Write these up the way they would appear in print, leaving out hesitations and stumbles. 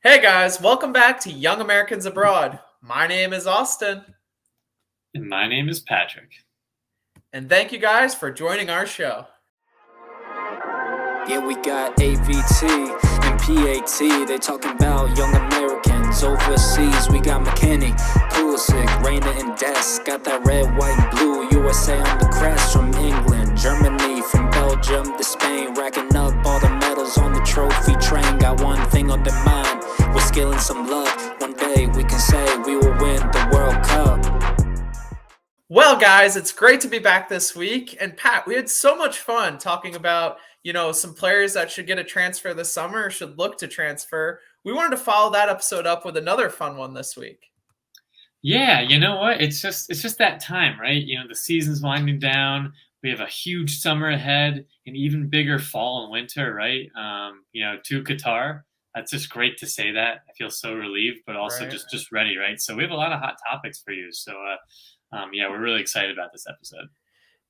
Hey guys, welcome back to Young Americans Abroad. My name is Austin, And my name is Patrick. and thank you guys for joining our show. Yeah, we got AVT and PAT. They talking about young Americans overseas. We got McKinney, Pulisic, Reyna, and Des. Got that red, white, and blue. USA on the crest from England, Germany, from Belgium to Spain. Racking up all the medals on the trophy train. Got one thing on their mind, we're skill and some love. One day we can say we will win the World Cup. Well, guys, it's great to be back this week. And Pat, we had so much fun talking about, some players that should get a transfer this summer, should look to transfer. We wanted to follow that episode up with another fun one this week. Yeah, you know what? It's just that time, right? The season's winding down. We have a huge summer ahead, an even bigger fall and winter, right? To Qatar. That's just great to say that. I feel so relieved, but also Right. just ready, right? So we have a lot of hot topics for you. So we're really excited about this episode.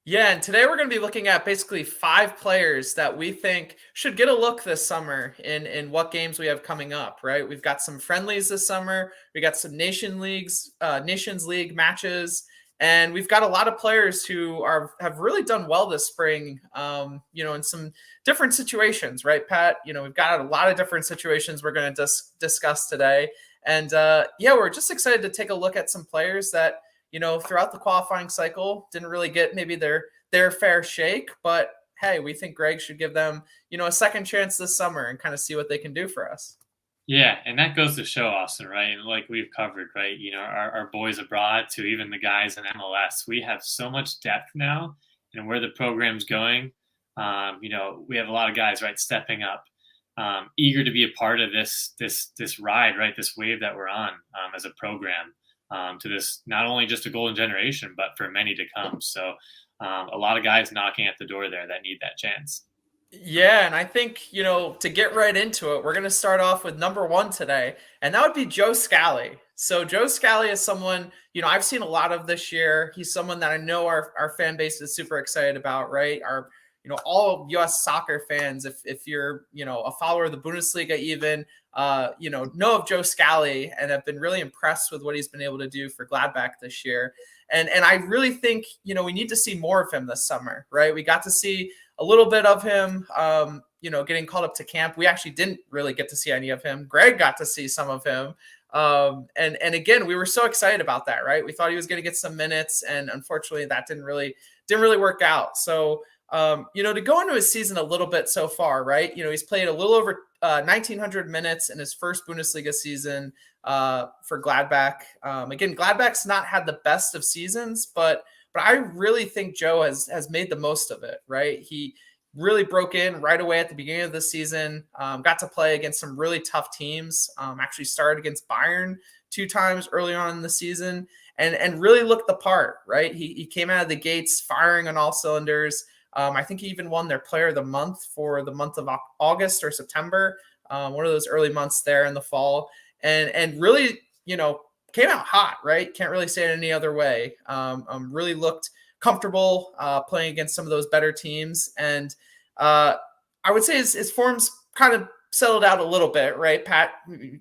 Yeah, and today we're going to be looking at basically 5 players that we think should get a look this summer in what games we have coming up, right? We've got some friendlies this summer. We got some Nations League matches, and we've got a lot of players who have really done well this spring, in some different situations, right, Pat? We've got a lot of different situations we're going to discuss today. And we're just excited to take a look at some players that throughout the qualifying cycle, didn't really get maybe their fair shake. But hey, we think Greg should give them, a second chance this summer and kind of see what they can do for us. Yeah, and that goes to show, Austin, right? And like we've covered, right? Our boys abroad to even the guys in MLS, we have so much depth now, and where the program's going. We have a lot of guys, right, stepping up, eager to be a part of this ride, right? This wave that we're on as a program. To this, not only just a golden generation, but for many to come. So a lot of guys knocking at the door there that need that chance. Yeah, and I think, to get right into it, we're going to start off with number 1 today, and that would be Joe Scally. So Joe Scally is someone, I've seen a lot of this year. He's someone that I know our fan base is super excited about, right? All U.S. soccer fans, if you're, a follower of the Bundesliga even, know of Joe Scally and have been really impressed with what he's been able to do for Gladbach this year. And I really think, we need to see more of him this summer, right? We got to see a little bit of him, getting called up to camp. We actually didn't really get to see any of him. Greg got to see some of him. And again, we were so excited about that, right? We thought he was going to get some minutes, and unfortunately that didn't really work out. So, to go into his season a little bit so far, right? He's played a little over 1,900 minutes in his first Bundesliga season for Gladbach. Again, Gladbach's not had the best of seasons, but I really think Joe has made the most of it, right? He really broke in right away at the beginning of the season, got to play against some really tough teams, actually started against Bayern 2 times early on in the season, and really looked the part, right? He came out of the gates firing on all cylinders. I think he even won their player of the month for the month of August or September, one of those early months there in the fall, and really, came out hot, right? Can't really say it any other way. Really looked comfortable playing against some of those better teams. And I would say his form's kind of settled out a little bit, right, Pat?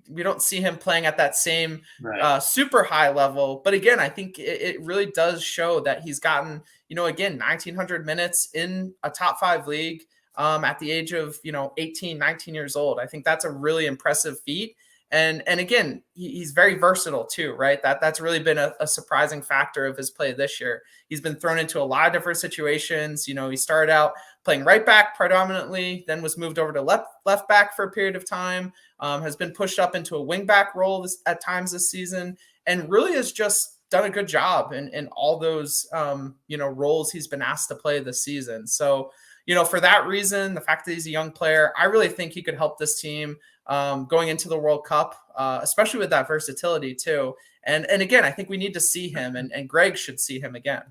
We don't see him playing at that same Right. super high level. But again, I think it really does show that he's gotten, again, 1,900 minutes in a top 5 league at the age of, 18, 19 years old. I think that's a really impressive feat. And again, he's very versatile too, right? That's really been a surprising factor of his play this year. He's been thrown into a lot of different situations. He started out playing right back predominantly, then was moved over to left back for a period of time, has been pushed up into a wing back role at times this season, and really has just done a good job in all those roles he's been asked to play this season. So, for that reason, the fact that he's a young player, I really think he could help this team going into the World Cup, especially with that versatility too. And again, I think we need to see him, and Greg should see him again.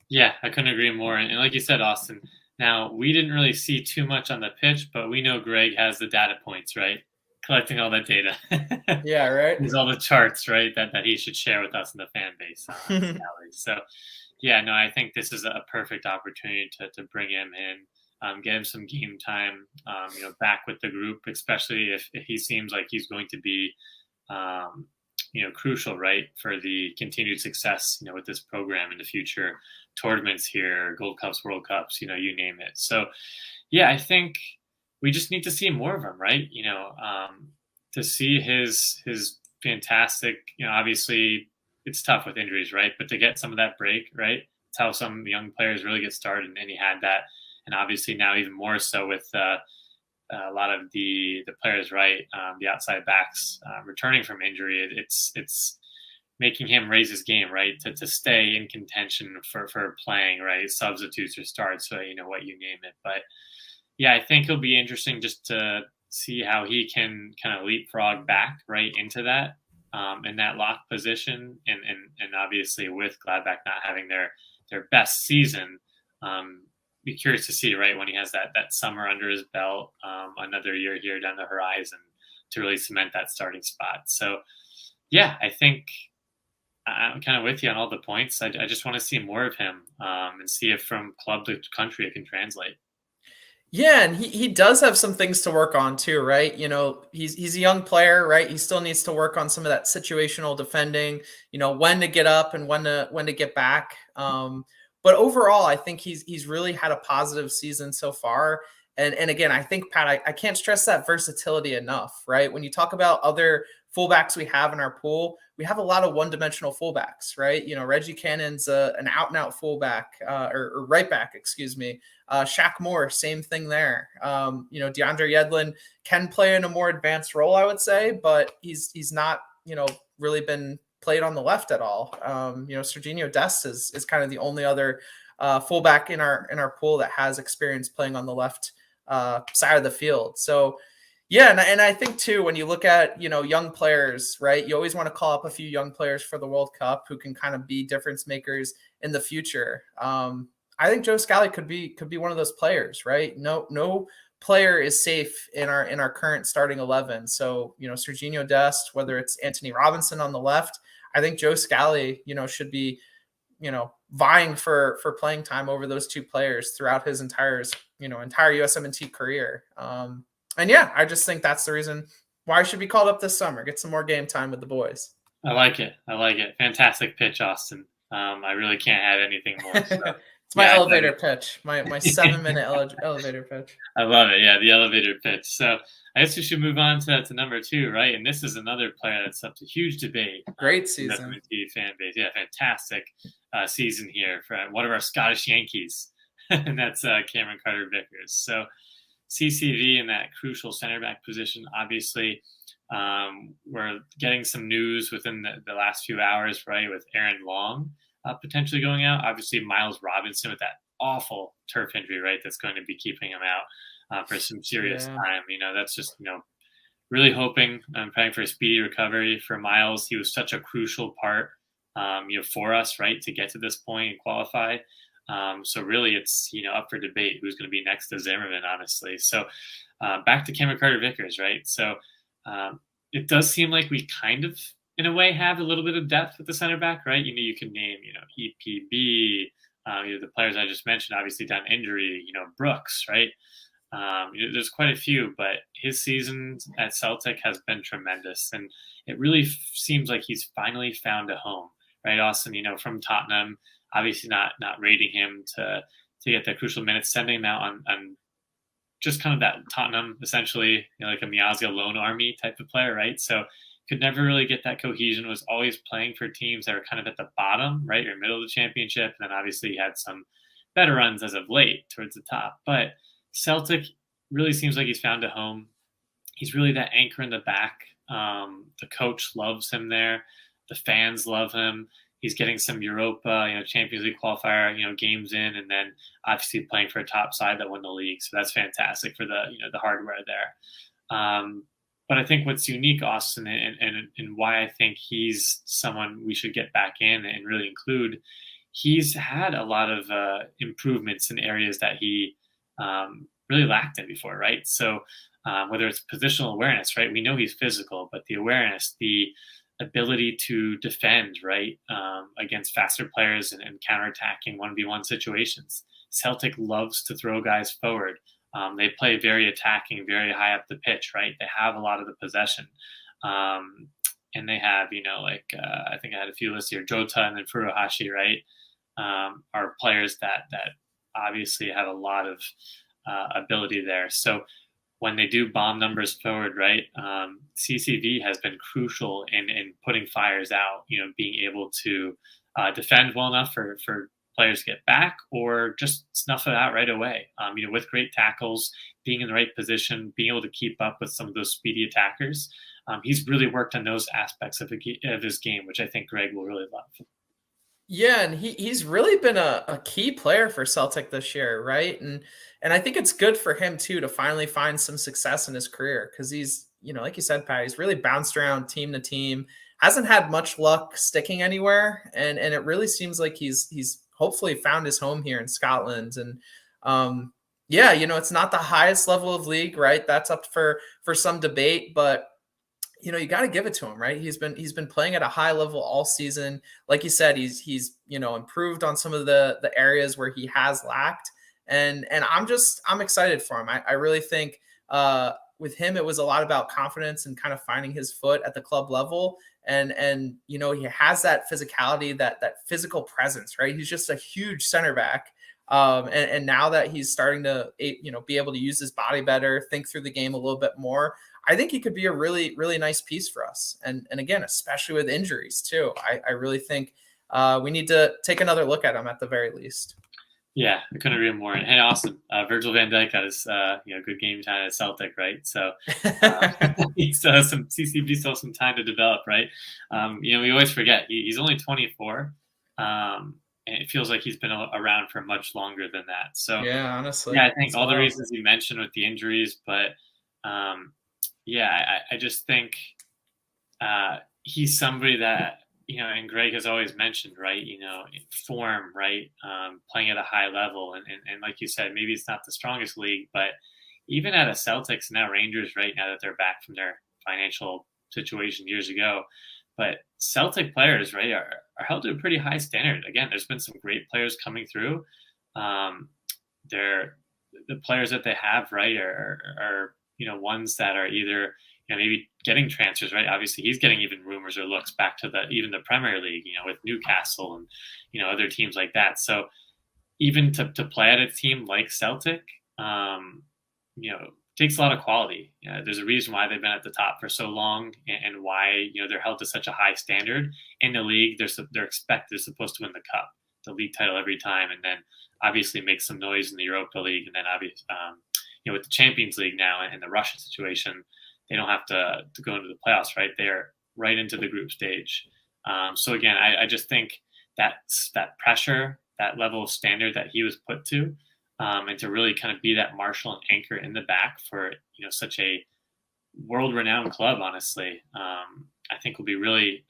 Yeah, I couldn't agree more. And like you said, Austin, now we didn't really see too much on the pitch, but we know Greg has the data points, right? Collecting all that data. Yeah, right. There's all the charts, right, that he should share with us in the fan base. So, yeah, no, I think this is a perfect opportunity to bring him in. get him some game time, back with the group, especially if he seems like he's going to be, crucial, right, for the continued success, with this program in the future tournaments here, Gold Cups, World Cups, you name it. So, yeah, I think we just need to see more of him, right? To see his fantastic, obviously it's tough with injuries, right? But to get some of that break, right? It's how some young players really get started, and he had that. And obviously now even more so with a lot of the players, right? The outside backs returning from injury, it's making him raise his game, right? To stay in contention for playing, right? Substitutes or starts, so what you name it. But yeah, I think it'll be interesting just to see how he can kind of leapfrog back right into that in that lock position, and obviously with Gladbach not having their best season. Be curious to see, right, when he has that summer under his belt, another year here down the horizon to really cement that starting spot. So, yeah, I think I'm kind of with you on all the points. I just want to see more of him and see if from club to country it can translate. Yeah, and he does have some things to work on too, right? He's a young player, right? He still needs to work on some of that situational defending, when to get up and when to get back. But overall, I think he's really had a positive season so far. And again, I think, Pat, I can't stress that versatility enough, right? When you talk about other fullbacks we have in our pool, we have a lot of one-dimensional fullbacks, right? Reggie Cannon's an out-and-out fullback, or right back, excuse me. Shaq Moore, same thing there. DeAndre Yedlin can play in a more advanced role, I would say, but he's not, really been played on the left at all. Serginho Dest is kind of the only other fullback in our pool that has experience playing on the left side of the field. So, yeah, and I think too, when you look at young players, right, you always want to call up a few young players for the World Cup who can kind of be difference makers in the future. I think Joe Scally could be one of those players, right? No player is safe in our current starting 11. So Serginho Dest, whether it's Anthony Robinson on the left, I think Joe Scally should be vying for playing time over those two players throughout his entire USMNT career. And yeah, I just think that's the reason why I should be called up this summer. Get some more game time with the boys. I like it. Fantastic pitch, Austin. I really can't add anything more. So. It's my elevator pitch, my 7-minute elevator pitch. I love it. Yeah, the elevator pitch. So I guess we should move on to number 2, right? And this is another player that's up to huge debate. Great season. Fan base. Yeah, fantastic season here for one of our Scottish Yankees, and that's Cameron Carter-Vickers. So CCV in that crucial center back position, obviously. We're getting some news within the last few hours, right, with Aaron Long potentially going out. Obviously, Miles Robinson with that awful turf injury, right, that's going to be keeping him out for some serious time. That's just, really hoping and praying for a speedy recovery for Miles. He was such a crucial part, for us, right, to get to this point and qualify. So really it's, up for debate who's going to be next to Zimmerman, honestly. So back to Cameron Carter-Vickers, right? So it does seem like we kind of, in a way, have a little bit of depth with the center back, right? You can name, EPB, the players I just mentioned, obviously down injury, Brooks, right? There's quite a few, but his season at Celtic has been tremendous. And it really seems like he's finally found a home, right, Austin? From Tottenham, obviously not rating him to get the crucial minutes, sending him out on just kind of that Tottenham, essentially, like a Miazga loan army type of player, right? So could never really get that cohesion, was always playing for teams that were kind of at the bottom, right, or middle of the championship. And then obviously he had some better runs as of late towards the top. But Celtic really seems like he's found a home. He's really that anchor in the back. The coach loves him there. The fans love him. He's getting some Europa, Champions League qualifier, games in, and then obviously playing for a top side that won the league. So that's fantastic for the, the hardware there. But I think what's unique, Austin, and why I think he's someone we should get back in and really include, he's had a lot of improvements in areas that he really lacked in before, right? So whether it's positional awareness, right? We know he's physical, but the awareness, the ability to defend, right, against faster players and counterattacking 1v1 situations. Celtic loves to throw guys forward. They play very attacking, very high up the pitch, right? They have a lot of the possession. And they have, I think I had a few lists here, Jota and then Furuhashi, right? Are players that obviously have a lot of ability there. So when they do bomb numbers forward, right, CCV has been crucial in putting fires out, being able to defend well enough for players to get back or just snuff it out right away. With great tackles, being in the right position, being able to keep up with some of those speedy attackers. He's really worked on those aspects of his game, which I think Greg will really love. Yeah, and he's really been a key player for Celtic this year, right? And I think it's good for him too to finally find some success in his career because he's, like you said, Pat, he's really bounced around team to team, hasn't had much luck sticking anywhere, and it really seems like he's hopefully found his home here in Scotland. And it's not the highest level of league, right? That's up for some debate, but you got to give it to him, right? He's been playing at a high level all season. Like you said, he's improved on some of the areas where he has lacked. And I'm excited for him. I really think with him, it was a lot about confidence and kind of finding his foot at the club level. And he has that physicality, that physical presence, right? He's just a huge center back. And now that he's starting to, be able to use his body better, think through the game a little bit more, I think he could be a really, really nice piece for us. And again, especially with injuries too, I really think we need to take another look at him at the very least. Yeah, I couldn't agree more. And awesome. Virgil van Dijk got his good game time at Celtic, right? So he still has CCB still has some time to develop, right? We always forget he's only 24. And it feels like he's been around for much longer than that. So yeah, honestly, I think all the reasons you mentioned with the injuries, but I just think he's somebody that, and Greg has always mentioned, right, form, right, playing at a high level. And like you said, maybe it's not the strongest league, but even at a Celtics, now Rangers, right, now that they're back from their financial situation years ago, but Celtic players, right, are held to a pretty high standard. Again, there's been some great players coming through. The players that they have, right, are ones that are either maybe getting transfers, right? Obviously, he's getting even rumors or looks back to even the Premier League, with Newcastle and other teams like that. So even to play at a team like Celtic, takes a lot of quality. There's a reason why they've been at the top for so long, and why they're held to such a high standard in the league. They're supposed to win the cup, the league title every time, and then obviously make some noise in the Europa League, and then obviously with the Champions League now and the Russia situation, they don't have to go into the playoffs, right? They're right into the group stage. So again, I just think that pressure, that level of standard that he was put to, and to really kind of be that marshal and anchor in the back for such a world-renowned club, honestly, I think will be really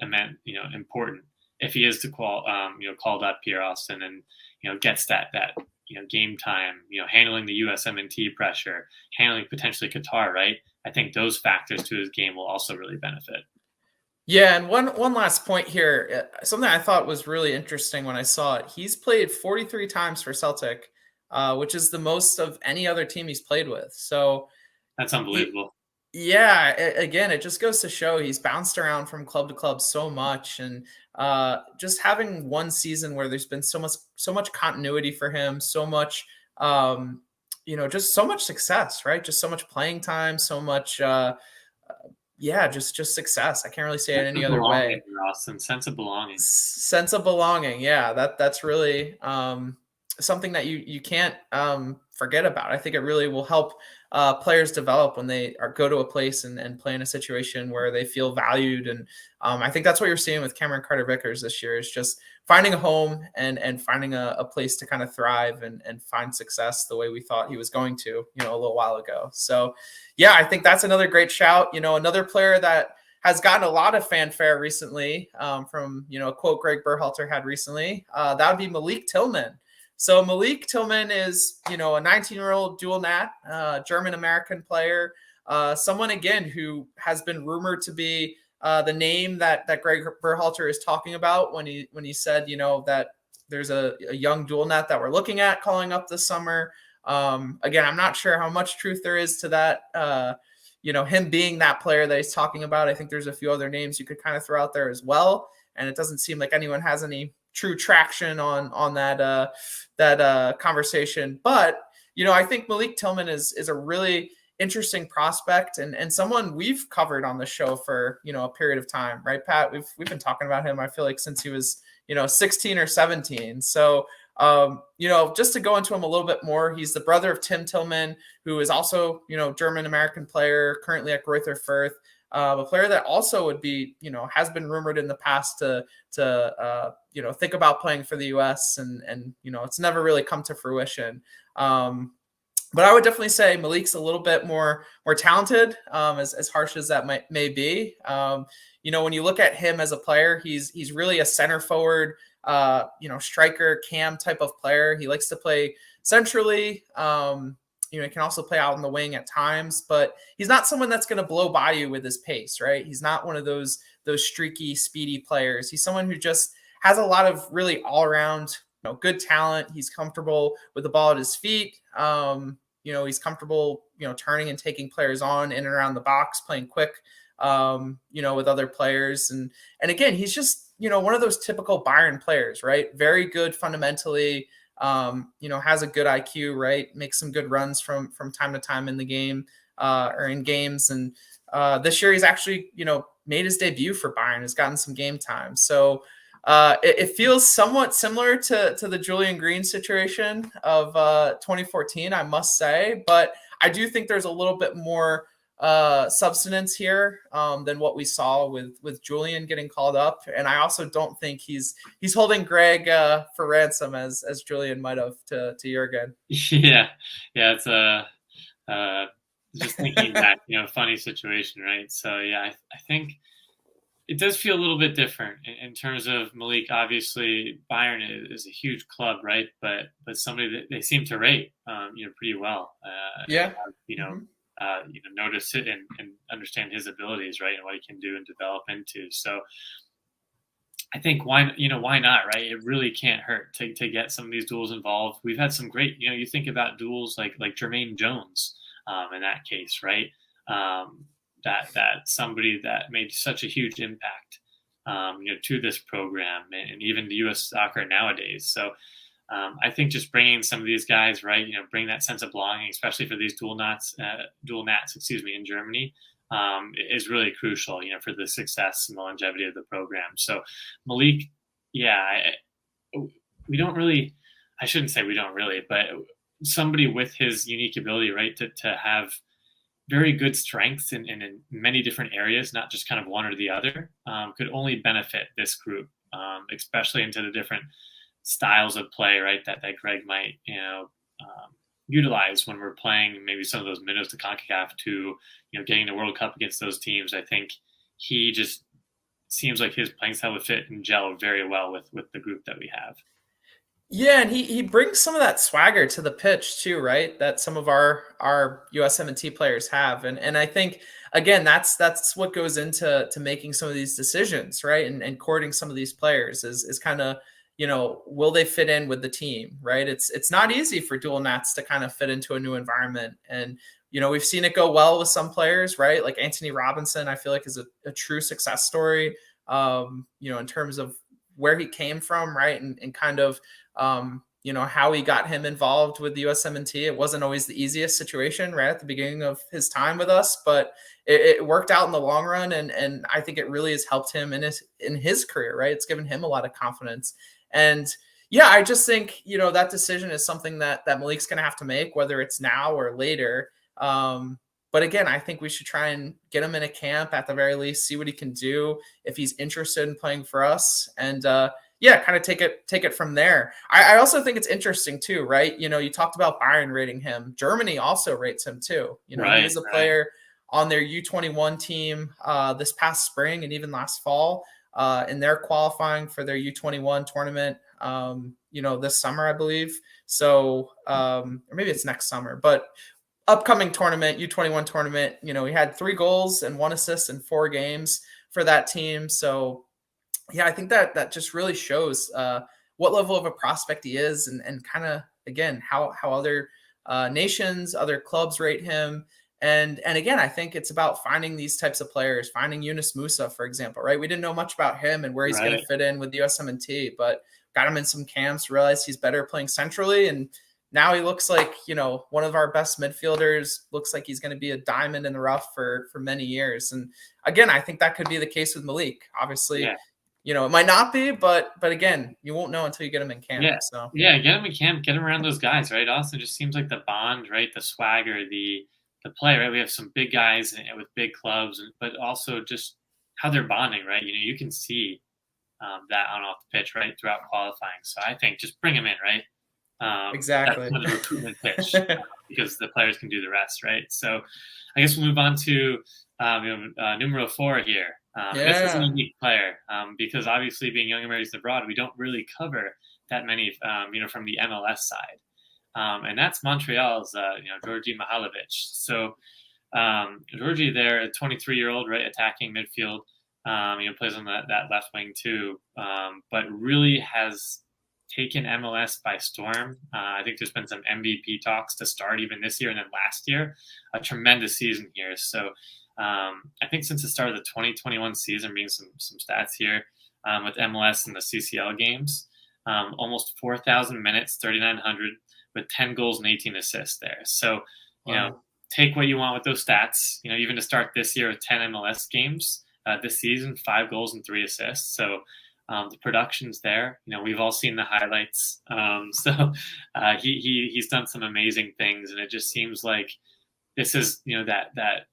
important if he is to called up here, Austin, and gets that game time, handling the USMNT pressure, handling potentially Qatar, right? I think those factors to his game will also really benefit. Yeah, and one last point here, something I thought was really interesting when I saw it. He's played 43 times for Celtic, which is the most of any other team he's played with. So that's unbelievable. Again, it just goes to show he's bounced around from club to club so much, and just having one season where there's been so much continuity for him, so much, just so much success, right? Just so much playing time, so much, just success. I can't really say it any other way. Austin, sense of belonging. Sense of belonging. Yeah, that's really something that you can't forget about. I think it really will help players develop when they go to a place and play in a situation where they feel valued. And I think that's what you're seeing with Cameron Carter-Vickers this year, is just finding a home and finding a place to kind of thrive and find success the way we thought he was going to, a little while ago. So yeah, I think that's another great shout. Another player that has gotten a lot of fanfare recently, from, a quote Greg Berhalter had recently, that would be Malik Tillman. So Malik Tillman is, a 19-year-old dual nat, German-American player, someone, again, who has been rumored to be the name that Greg Berhalter is talking about when he said, that there's a young dual net that we're looking at calling up this summer. Again, I'm not sure how much truth there is to that. Him being that player that he's talking about. I think there's a few other names you could kind of throw out there as well. And it doesn't seem like anyone has any true traction on that conversation. But, I think Malik Tillman is a really interesting prospect and someone we've covered on the show for, a period of time, right, Pat? We've been talking about him, I feel like, since he was, 16 or 17. So, just to go into him a little bit more, he's the brother of Tim Tillman, who is also, German-American player, currently at Greuther Fürth, a player that also would be, has been rumored in the past to think about playing for the U.S. and it's never really come to fruition. But I would definitely say Malik's a little bit more talented, as harsh as that may be. When you look at him as a player, he's really a center forward, striker, cam type of player. He likes to play centrally. He can also play out on the wing at times, but he's not someone that's going to blow by you with his pace, right? He's not one of those streaky, speedy players. He's someone who just has a lot of really all around, good talent. He's comfortable with the ball at his feet. He's comfortable, turning and taking players on in and around the box, playing quick, with other players. And again, he's just, one of those typical Bayern players, right? Very good fundamentally, has a good IQ, right? Makes some good runs from time to time in the game, or in games. And this year he's actually, made his debut for Bayern, has gotten some game time. So it feels somewhat similar to the Julian Green situation of 2014, I must say, but I do think there's a little bit more substance here than what we saw with Julian getting called up. And I also don't think he's holding Greg for ransom as Julian might have to Jurgen. Yeah. It's just thinking back, funny situation, right? So yeah, I think it does feel a little bit different in terms of Malik. Obviously, Bayern is a huge club, right? But somebody that they seem to rate, pretty well. Notice it and understand his abilities, right, and what he can do and develop into. So I think why not, right? It really can't hurt to get some of these duels involved. We've had some great, you think about duels like Jermaine Jones in that case, right? That somebody that made such a huge impact, to this program and even to U.S. soccer nowadays. So I think just bringing some of these guys, right, bring that sense of belonging, especially for these dual nats, in Germany, is really crucial, for the success and the longevity of the program. So Malik, we don't really, I shouldn't say we don't really, but somebody with his unique ability, right, to have very good strengths in many different areas, not just kind of one or the other, could only benefit this group, especially into the different styles of play, right, that Greg might, utilize when we're playing maybe some of those minnows to CONCACAF to, getting the World Cup against those teams. I think he just seems like his playing style would fit and gel very well with the group that we have. Yeah, and he brings some of that swagger to the pitch too, right? That some of our USMNT players have, and I think again that's what goes into making some of these decisions, right? And courting some of these players is kind of, will they fit in with the team, right? It's not easy for dual nats to kind of fit into a new environment, and we've seen it go well with some players, right? Like Anthony Robinson, I feel like is a true success story, in terms of where he came from, right, and kind of how he got him involved with the USMNT. It wasn't always the easiest situation right at the beginning of his time with us, but it worked out in the long run. And I think it really has helped him in his career, right? It's given him a lot of confidence. And yeah, I just think, that decision is something that Malik's going to have to make, whether it's now or later. But again, I think we should try and get him in a camp at the very least, see what he can do if he's interested in playing for us. And, kind of take it from there. I also think it's interesting too, right? You talked about Bayern rating him. Germany also rates him too. Right, he was a player on their U21 team this past spring and even last fall, and they're qualifying for their U21 tournament, this summer, I believe. So, or maybe it's next summer, but upcoming tournament, U21 tournament, he had 3 goals and 1 assist in 4 games for that team. So, yeah, I think that just really shows what level of a prospect he is, and kind of, again, how other nations, other clubs rate him. And again, I think it's about finding these types of players, finding Yunus Musa, for example, right? We didn't know much about him and where he's going to fit in with the USMNT, but got him in some camps, realized he's better playing centrally. And now he looks like, one of our best midfielders, looks like he's going to be a diamond in the rough for many years. And again, I think that could be the case with Malik. Obviously, it might not be, but again, you won't know until you get him in camp. Yeah, get him in camp, get him around those guys, right? Austin just seems like the bond, right? The swagger, the play, right? We have some big guys with big clubs, but also just how they're bonding, right? You can see that on off the pitch, right, throughout qualifying. So I think just bring them in, right? Exactly. That's the recruitment pitch because the players can do the rest, right? So I guess we'll move on to numero 4 here. This is a unique player because obviously being young Americans abroad, we don't really cover that many, from the MLS side. And that's Montreal's, Georgie Mihailovic. So Georgie there, a 23-year-old, right, attacking midfield, plays on that left wing too, but really has taken MLS by storm. I think there's been some MVP talks to start even this year and then last year. A tremendous season here. So I think since the start of the 2021 season, being some stats here with MLS and the CCL games, almost 4,000 minutes, 3,900 with 10 goals and 18 assists there. So, take what you want with those stats, even to start this year with 10 MLS games this season, 5 goals and 3 assists. So the production's there. We've all seen the highlights. He's done some amazing things, and it just seems like this is, that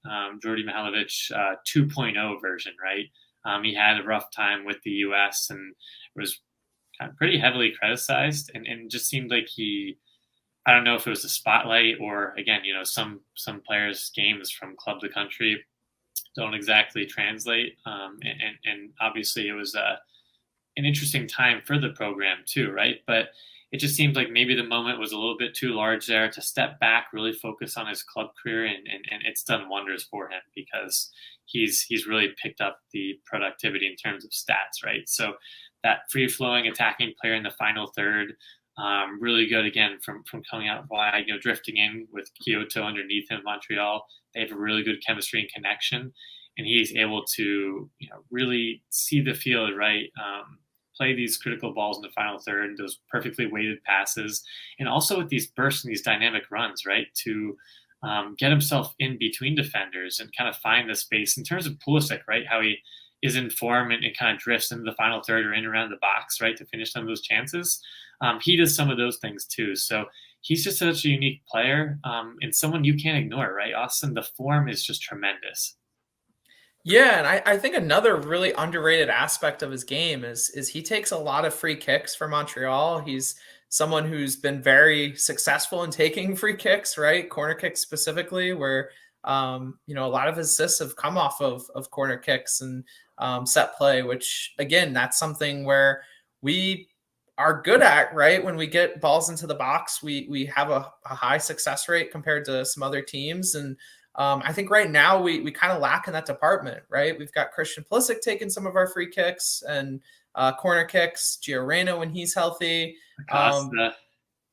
Georgie Mihailovic 2.0 version, right? He had a rough time with the U.S. and was kind of pretty heavily criticized, and just seemed like I don't know if it was the spotlight or, again, some players' games from club to country don't exactly translate. And obviously it was an interesting time for the program too, right? But it just seemed like maybe the moment was a little bit too large there to step back, really focus on his club career, and it's done wonders for him because he's really picked up the productivity in terms of stats, right? So that free-flowing attacking player in the final third, really good again from coming out wide, drifting in with Kyoto underneath him, Montreal. They have a really good chemistry and connection, and he's able to really see the field, right? Play these critical balls in the final third, those perfectly weighted passes, and also with these bursts and these dynamic runs, right? To get himself in between defenders and kind of find the space. In terms of Pulisic, right? How he is in form and kind of drifts into the final third or in around the box, right, to finish some of those chances. He does some of those things too. So he's just such a unique player and someone you can't ignore, right, Austin? The form is just tremendous. Yeah, and I think another really underrated aspect of his game is he takes a lot of free kicks for Montreal. He's someone who's been very successful in taking free kicks, right? Corner kicks specifically, where a lot of his assists have come off of corner kicks and set play, which again, that's something where we are good at, right? When we get balls into the box, we have a high success rate compared to some other teams. And I think right now we kind of lack in that department, right? We've got Christian Pulisic taking some of our free kicks and corner kicks, Gio Reyna when he's healthy.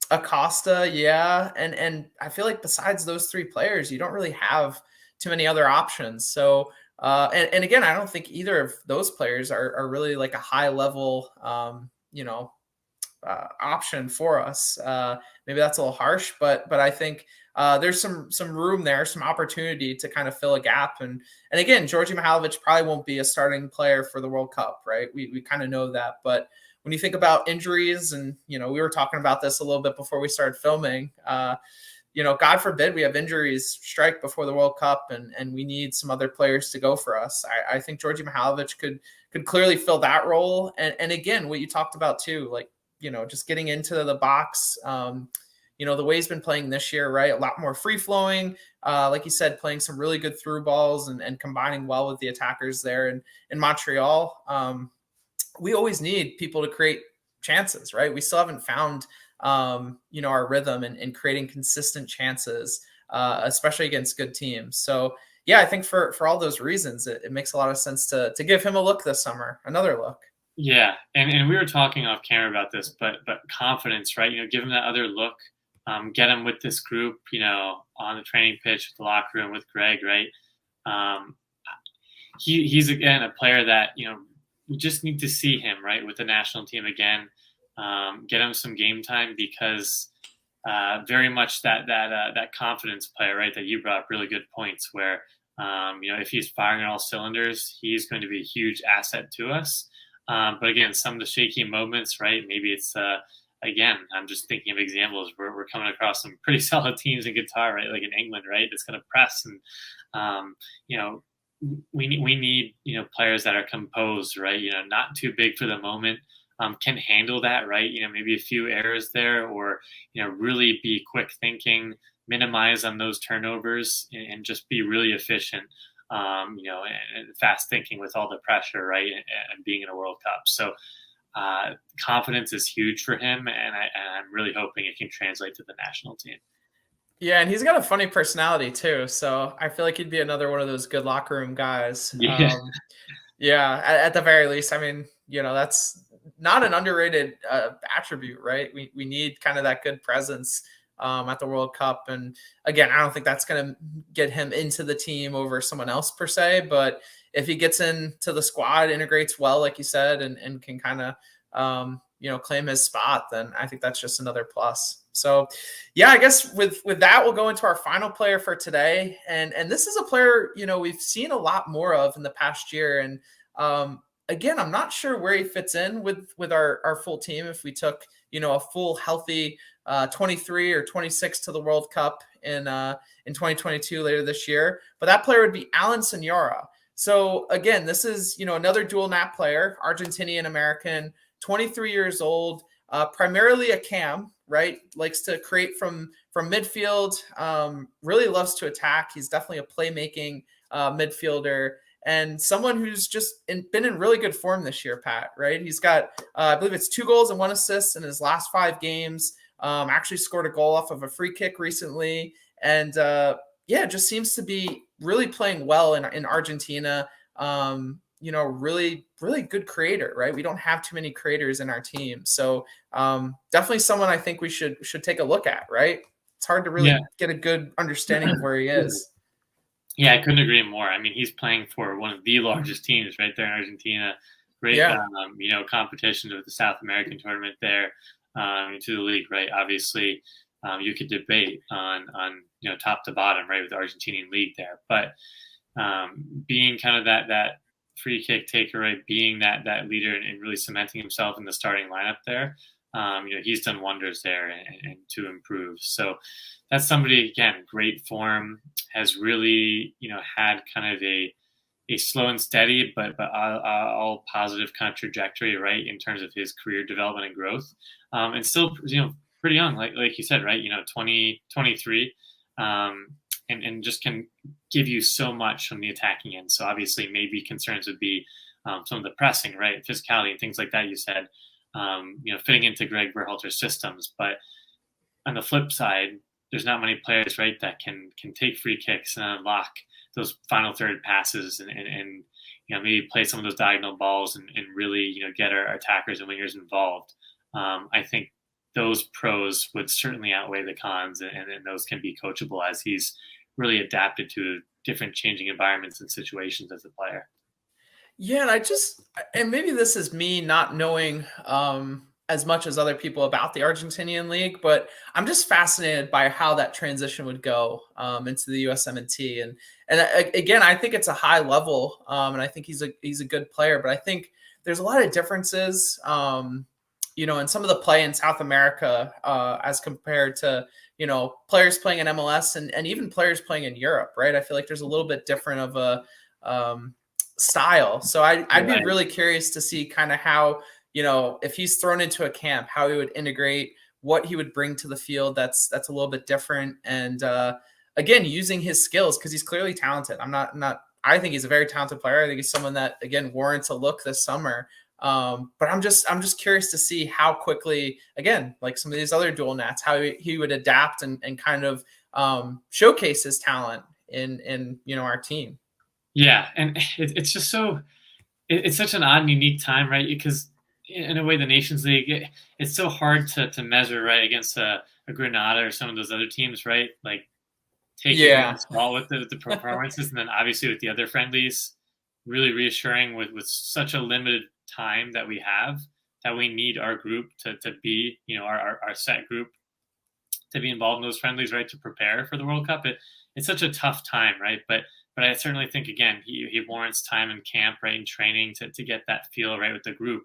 Acosta, yeah. And I feel like besides those 3 players, you don't really have too many other options. So, and again, I don't think either of those players are really like a high level, option for us. Maybe that's a little harsh, but I think there's some room there, some opportunity to kind of fill a gap. And again, Georgie Mihailovic probably won't be a starting player for the World Cup, right? We kind of know that. But when you think about injuries, and we were talking about this a little bit before we started filming, God forbid we have injuries strike before the World Cup and we need some other players to go for us. I think Georgie Mihailovic could clearly fill that role. And again, what you talked about too, like, just getting into the box, the way he's been playing this year, right? A lot more free flowing, like you said, playing some really good through balls and combining well with the attackers there in Montreal. We always need people to create chances, right? We still haven't found, our rhythm in creating consistent chances, especially against good teams. So yeah, I think for all those reasons, it makes a lot of sense to give him a look this summer, another look. Yeah, and we were talking off camera about this, but confidence, right? Give him that other look, get him with this group, on the training pitch, with the locker room, with Greg, right? Um, he's again a player that we just need to see him right with the national team again, get him some game time because very much that confidence player, right? That you brought up really good points where if he's firing on all cylinders, he's going to be a huge asset to us. But again, some of the shaky moments, right? Maybe it's again, I'm just thinking of examples where we're coming across some pretty solid teams in guitar, right? Like in England, right? It's going to press and we need players that are composed, right? Not too big for the moment, can handle that, right? Maybe a few errors there, or really be quick thinking, minimize on those turnovers, and just be really efficient, and fast thinking with all the pressure, right? And being in a World Cup, so confidence is huge for him, and I'm really hoping it can translate to the national team. Yeah, and he's got a funny personality too, so I feel like he'd be another one of those good locker room guys. Yeah. Yeah, at the very least, I mean, that's not an underrated attribute, right? We need kind of that good presence at the World Cup, and again, I don't think that's going to get him into the team over someone else per se, but if he gets into the squad, integrates well, like you said, and can kind of claim his spot, then I think that's just another plus. So, yeah, I guess with that, we'll go into our final player for today. And this is a player, we've seen a lot more of in the past year. And again, I'm not sure where he fits in with our full team. If we took, a full healthy 23 or 26 to the World Cup in 2022 later this year. But that player would be Alan Sonora. So again, this is, another dual nap player, Argentinian American, 23 years old, primarily a cam, right? Likes to create from midfield, really loves to attack. He's definitely a playmaking midfielder and someone who's just been in really good form this year, Pat, right? He's got, I believe it's 2 goals and 1 assist in his last 5 games. Actually scored a goal off of a free kick recently. And just seems to be really playing well in Argentina. Really, really good creator, right? We don't have too many creators in our team. So definitely someone I think we should take a look at, right? It's hard to really get a good understanding of where he is. Yeah, I couldn't agree more. I mean, he's playing for one of the largest teams right there in Argentina. Great, competition with the South American tournament there to the league, right? Obviously, you could debate on top to bottom, right, with the Argentinian league there. But being kind of that free kick taker, right, being that leader and really cementing himself in the starting lineup there, he's done wonders there and to improve. So that's somebody, again, great form, has really, had kind of a slow and steady, but all positive kind of trajectory, right, in terms of his career development and growth. And still, pretty young, like you said, right, 23, and just can give you so much from the attacking end. So obviously maybe concerns would be some of the pressing, right, physicality and things like that you said, fitting into Greg Berhalter's systems. But on the flip side, there's not many players, right, that can take free kicks and unlock those final third passes and maybe play some of those diagonal balls and really, get our attackers and wingers involved. I think those pros would certainly outweigh the cons, and those can be coachable as he's really adapted to different changing environments and situations as a player. Yeah, and maybe this is me not knowing as much as other people about the Argentinian league, but I'm just fascinated by how that transition would go into the USMNT. And again, I think it's a high level, and I think he's a good player, but I think there's a lot of differences, in some of the play in South America as compared to, players playing in MLS and even players playing in Europe, right? I feel like there's a little bit different of a style. So I'd be really curious to see kind of how, if he's thrown into a camp, how he would integrate, what he would bring to the field that's a little bit different. And again, using his skills, because he's clearly talented. I think he's a very talented player. I think he's someone that, again, warrants a look this summer. But I'm just curious to see how quickly, again, like some of these other dual nats, how he would adapt and kind of showcase his talent in our team. Yeah, and it's just so it's such an odd and unique time, right? Because in a way, the Nations League, it's so hard to measure, right, against a Granada or some of those other teams, right? Like taking a Yeah. grain of salt with the performances, and then obviously with the other friendlies, really reassuring with such a limited time that we have, that we need our group to be, our set group to be involved in those friendlies, right, to prepare for the World Cup. It's such a tough time, right? But I certainly think, again, he warrants time in camp, right, in training to get that feel right with the group.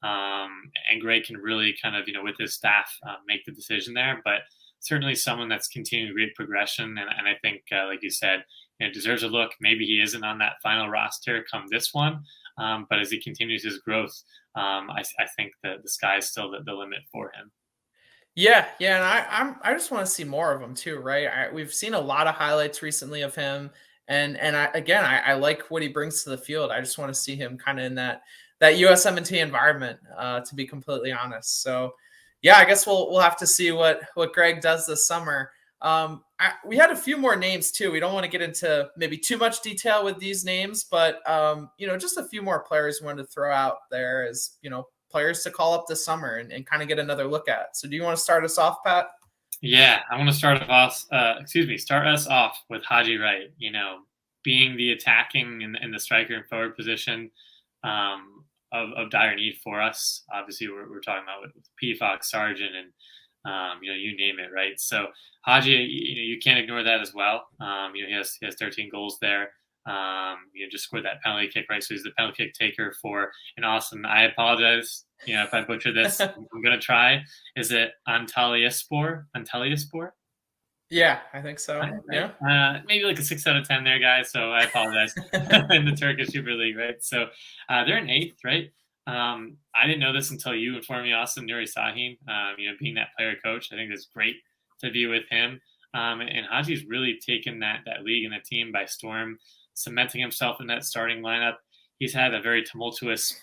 And Greg can really kind of, with his staff, make the decision there. But certainly someone that's continuing great progression, and I think, like you said, deserves a look. Maybe he isn't on that final roster come this one, but as he continues his growth, I think that the sky is still the limit for him. Yeah, and I just want to see more of him too, right? We've seen a lot of highlights recently of him, and I like what he brings to the field. I just want to see him kind of in that USMNT environment, to be completely honest. So, yeah, I guess we'll have to see what Greg does this summer. We had a few more names too. We don't want to get into maybe too much detail with these names, but just a few more players we wanted to throw out there as players to call up this summer and kind of get another look at. So do you want to start us off, Pat? Yeah, I want to start us off with Haji Wright, being the attacking and the striker and forward position of dire need for us. Obviously, we're talking about with P. Fox, Sargent, and you name it, right? So Haji, you can't ignore that as well. He has 13 goals there. Just scored that penalty kick, right? So he's the penalty kick taker for an Austin. I apologize, if I butcher this. I'm gonna try. Is it Antalyaspor? Yeah, I think so. Right. Yeah. Maybe like a 6 out of 10 there, guys. So I apologize. In the Turkish Super League, right? So they're in 8th, right? I didn't know this until you informed me, Austin. Nuri Sahin, being that player coach, I think it's great to be with him. And Haji's really taken that league and the team by storm, cementing himself in that starting lineup. He's had a very tumultuous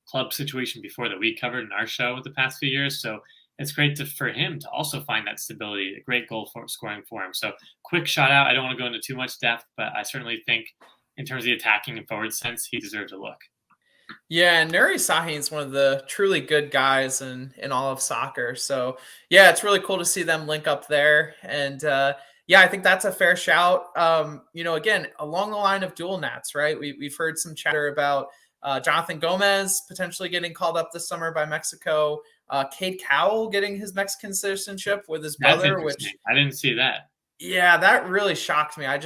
club situation before that we covered in our show the past few years. So it's great for him to also find that stability, a great goal scoring for him. So quick shout out. I don't want to go into too much depth, but I certainly think in terms of the attacking and forward sense, he deserves a look. Yeah, and Nuri Sahin is one of the truly good guys in all of soccer. So yeah, it's really cool to see them link up there. And yeah, I think that's a fair shout. Again, along the line of dual nats, right? We've heard some chatter about Jonathan Gomez potentially getting called up this summer by Mexico. Cade Cowell getting his Mexican citizenship with his brother, which I didn't see that. Yeah, that really shocked me. I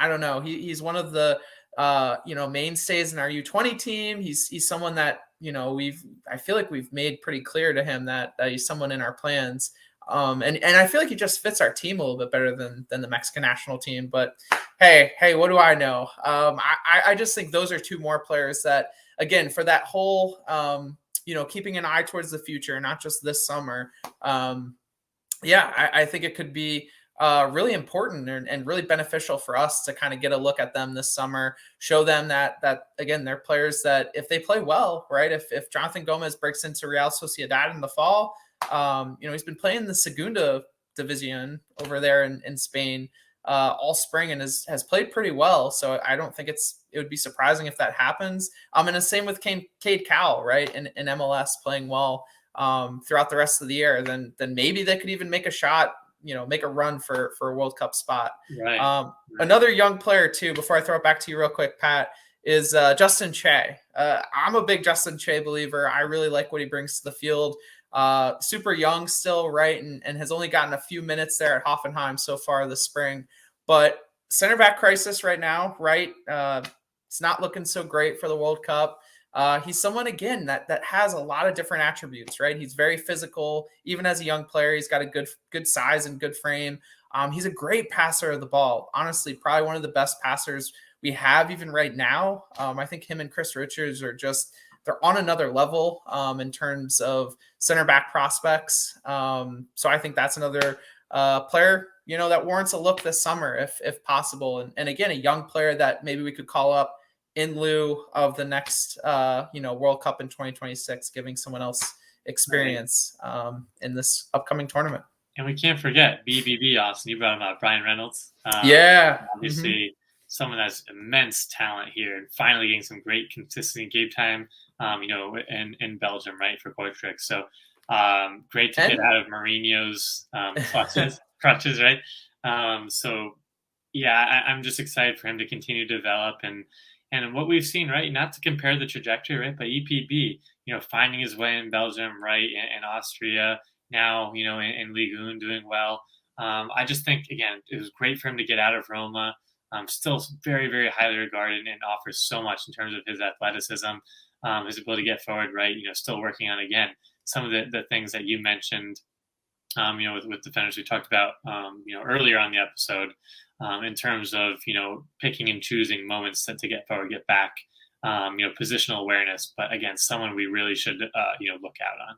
don't know. He's one of the mainstays in our U20 team. He's someone that I feel like we've made pretty clear to him that he's someone in our plans. And I feel like he just fits our team a little bit better than the Mexican national team. But hey, what do I know? I just think those are two more players that, again, for that whole keeping an eye towards the future, not just this summer. I think it could be really important and really beneficial for us to kind of get a look at them this summer, show them that again, they're players that if they play well, right? If Jonathan Gomez breaks into Real Sociedad in the fall, he's been playing the Segunda Division over there in Spain all spring and has played pretty well. So I don't think it would be surprising if that happens. And the same with Cade Cowell, right? In MLS playing well throughout the rest of the year, then maybe they could even make a shot, make a run for a World Cup spot. Right. Another young player too, before I throw it back to you real quick, Pat, is Justin Che. I'm a big Justin Che believer. I really like what he brings to the field. Super young still, right? And has only gotten a few minutes there at Hoffenheim so far this spring. But center back crisis right now, right? It's not looking so great for the World Cup. He's someone, again, that has a lot of different attributes, right? He's very physical. Even as a young player, he's got a good size and good frame. He's a great passer of the ball. Honestly, probably one of the best passers we have even right now. I think him and Chris Richards are they're on another level in terms of center back prospects. So I think that's another player, that warrants a look this summer if possible. And again, a young player that maybe we could call up in lieu of the next, World Cup in 2026, giving someone else experience in this upcoming tournament. And we can't forget BBB, Austin. You brought him up, Brian Reynolds. Yeah. Obviously, someone that's immense talent here and finally getting some great consistent game time, in Belgium, right, for Kortrijk. So great to get out of Mourinho's crutches, right? So yeah, I'm just excited for him to continue to develop and what we've seen, right? Not to compare the trajectory, right? But EPB, finding his way in Belgium, right, and Austria, now, in Ligue 1 doing well. I just think, again, it was great for him to get out of Roma. Still very, very highly regarded and offers so much in terms of his athleticism, his ability to get forward, right? Still working on, again, some of the things that you mentioned, with defenders we talked about, earlier on the episode, in terms of, picking and choosing moments to get forward, get back, positional awareness. But again, someone we really should, look out on.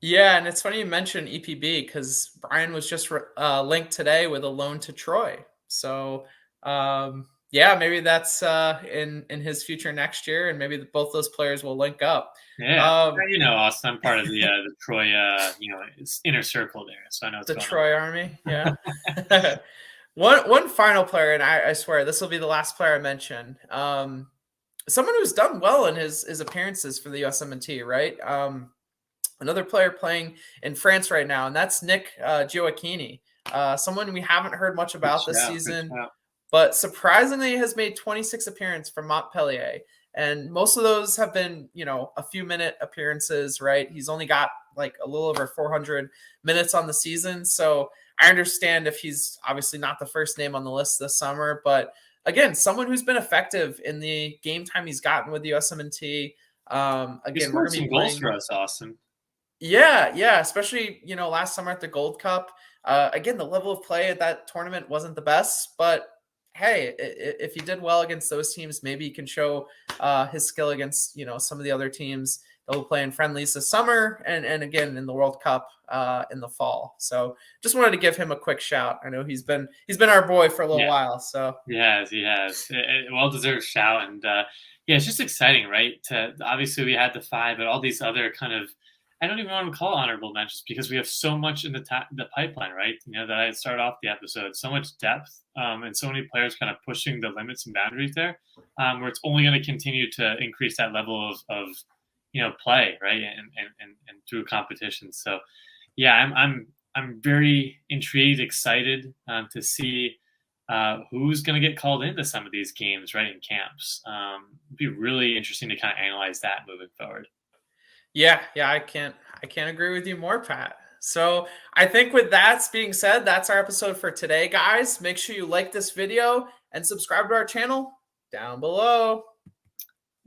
Yeah, and it's funny you mentioned EPB because Brian was just linked today with a loan to Troy. So, yeah, maybe that's in his future next year, and maybe both those players will link up. Yeah, Austin, I'm part of the Troy, inner circle there, so I know the Troy Army. Yeah. One final player, and I swear this will be the last player I mention. Someone who's done well in his appearances for the USMNT, right? Another player playing in France right now, and that's Nick Gioacchini, someone we haven't heard much about this season, but surprisingly has made 26 appearances for Montpellier. And most of those have been, a few minute appearances, right? He's only got like a little over 400 minutes on the season. So I understand if he's obviously not the first name on the list this summer, but again, someone who's been effective in the game time he's gotten with the USMNT. Again, we're going to be goals for us, Austin. Yeah, especially, last summer at the Gold Cup. Again, the level of play at that tournament wasn't the best, but hey, if he did well against those teams, maybe he can show his skill against, some of the other teams that will play in friendlies this summer and again in the World Cup in the fall. So just wanted to give him a quick shout. I know he's been our boy for a little while. So he has well-deserved shout. And it's just exciting, right? Obviously we had the 5, but all these other kind of, I don't even want to call honorable mentions because we have so much in the pipeline, right? That I started off the episode, so much depth, and so many players kind of pushing the limits and boundaries there, where it's only going to continue to increase that level of play, right, and through competition. So, yeah, I'm very intrigued, excited to see who's going to get called into some of these games, right, in camps. It'd be really interesting to kind of analyze that moving forward. Yeah, I can't agree with you more, Pat. So I think with that being said, that's our episode for today, guys. Make sure you like this video and subscribe to our channel down below.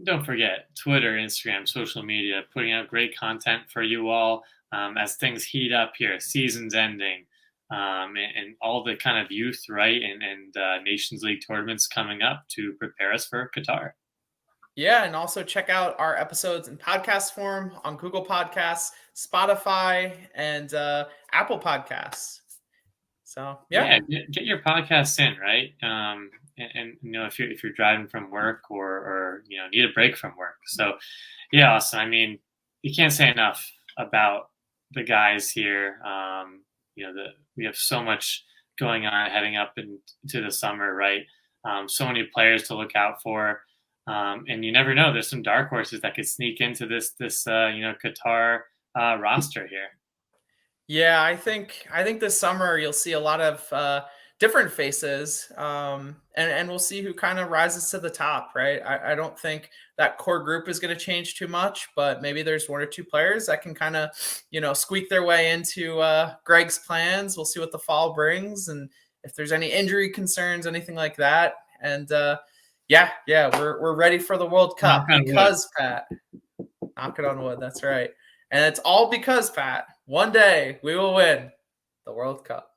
Don't forget Twitter, Instagram, social media, putting out great content for you all as things heat up here, season's ending, and all the kind of youth, right, and Nations League tournaments coming up to prepare us for Qatar. Yeah, and also check out our episodes in podcast form on Google Podcasts, Spotify, and Apple Podcasts. So get your podcasts in, right? And if you're driving from work or need a break from work. So yeah, Austin. I mean, you can't say enough about the guys here. We have so much going on heading up into the summer, right? So many players to look out for. And you never know. There's some dark horses that could sneak into this Qatar roster here. Yeah, I think this summer you'll see a lot of different faces, and we'll see who kind of rises to the top, right? I don't think that core group is going to change too much, but maybe there's 1 or 2 players that can kind of squeak their way into Greg's plans. We'll see what the fall brings, and if there's any injury concerns, anything like that, and. Yeah, we're ready for the World Cup because Pat, knock it on wood. That's right. And it's all because Pat, one day we will win the World Cup.